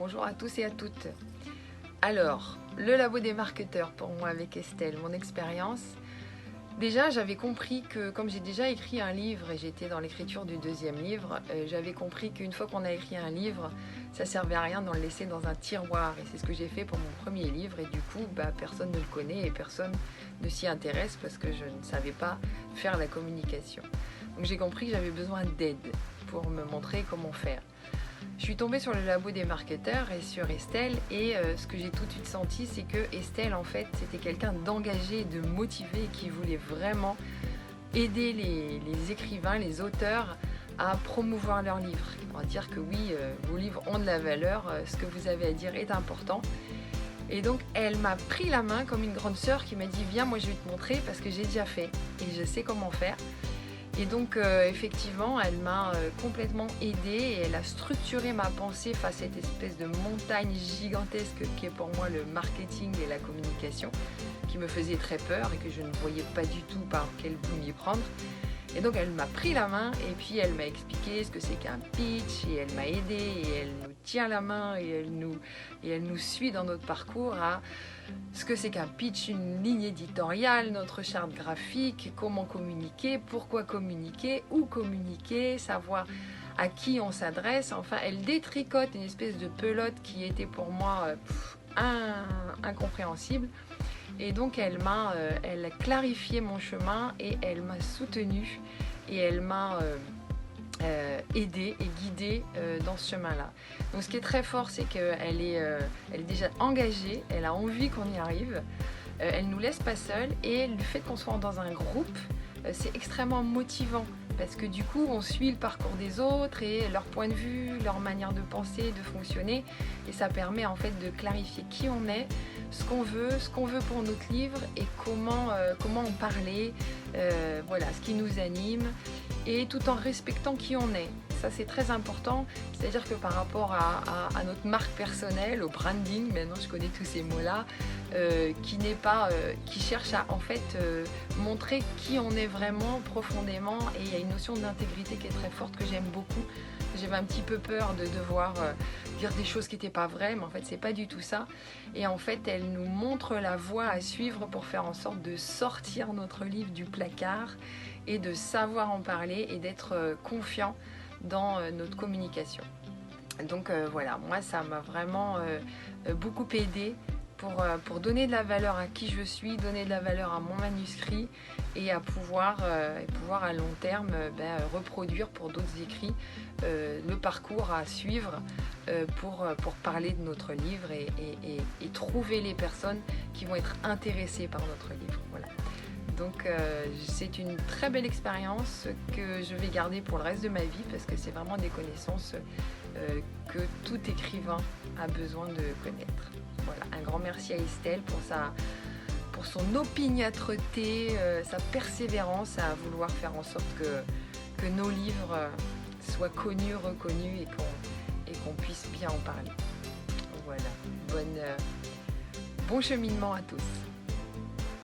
Bonjour à tous et à toutes. Alors, le labo des marketeurs pour moi avec Estelle, mon expérience. Déjà, j'avais compris que, comme j'ai déjà écrit un livre et j'étais dans l'écriture du deuxième livre, j'avais compris qu'une fois qu'on a écrit un livre, ça servait à rien d'en le laisser dans un tiroir. Et c'est ce que j'ai fait pour mon premier livre. Et du coup, personne ne le connaît et personne ne s'y intéresse parce que je ne savais pas faire la communication. Donc j'ai compris que j'avais besoin d'aide pour me montrer comment faire. Je suis tombée sur le labo des marketeurs et sur Estelle et ce que j'ai tout de suite senti, c'est que Estelle, en fait, c'était quelqu'un d'engagé, de motivé qui voulait vraiment aider les écrivains, les auteurs à promouvoir leurs livres. On va dire que oui, vos livres ont de la valeur, ce que vous avez à dire est important. Et donc elle m'a pris la main comme une grande sœur qui m'a dit « Viens, moi je vais te montrer parce que j'ai déjà fait et je sais comment faire ». Et donc effectivement, elle m'a complètement aidée et elle a structuré ma pensée face à cette espèce de montagne gigantesque qui est pour moi le marketing et la communication, qui me faisait très peur et que je ne voyais pas du tout par quel bout m'y prendre. Et donc elle m'a pris la main et puis elle m'a expliqué ce que c'est qu'un pitch et elle m'a aidé et elle nous tient la main et elle nous suit dans notre parcours à ce que c'est qu'un pitch, une ligne éditoriale, notre charte graphique, comment communiquer, pourquoi communiquer, où communiquer, savoir à qui on s'adresse. Enfin, elle détricote une espèce de pelote qui était pour moi incompréhensible. Et donc elle a clarifié mon chemin et elle m'a soutenue et elle m'a aidée et guidée dans ce chemin-là. Donc ce qui est très fort, c'est qu'elle est déjà engagée, elle a envie qu'on y arrive, elle nous laisse pas seuls et le fait qu'on soit dans un groupe, c'est extrêmement motivant. Parce que du coup, on suit le parcours des autres et leur point de vue, leur manière de penser, de fonctionner. Et ça permet en fait de clarifier qui on est, ce qu'on veut pour notre livre et comment en parler, voilà, ce qui nous anime, et tout en respectant qui on est. Ça, c'est très important, c'est-à-dire que par rapport à notre marque personnelle, au branding, maintenant je connais tous ces mots-là, qui cherche à en fait montrer qui on est vraiment profondément, et il y a une notion d'intégrité qui est très forte que j'aime beaucoup. J'avais un petit peu peur de devoir dire des choses qui n'étaient pas vraies, mais en fait c'est pas du tout ça. Et en fait elle nous montre la voie à suivre pour faire en sorte de sortir notre livre du placard et de savoir en parler et d'être confiant dans notre communication. Donc voilà, moi ça m'a vraiment beaucoup aidé pour donner de la valeur à qui je suis, donner de la valeur à mon manuscrit et à pouvoir à long terme reproduire pour d'autres écrits le parcours à suivre pour parler de notre livre et trouver les personnes qui vont être intéressées par notre livre. Voilà. Donc c'est une très belle expérience que je vais garder pour le reste de ma vie parce que c'est vraiment des connaissances que tout écrivain a besoin de connaître. Voilà, un grand merci à Estelle pour son opiniâtreté, sa persévérance à vouloir faire en sorte que nos livres soient connus, reconnus et qu'on puisse bien en parler. Voilà, bon cheminement à tous.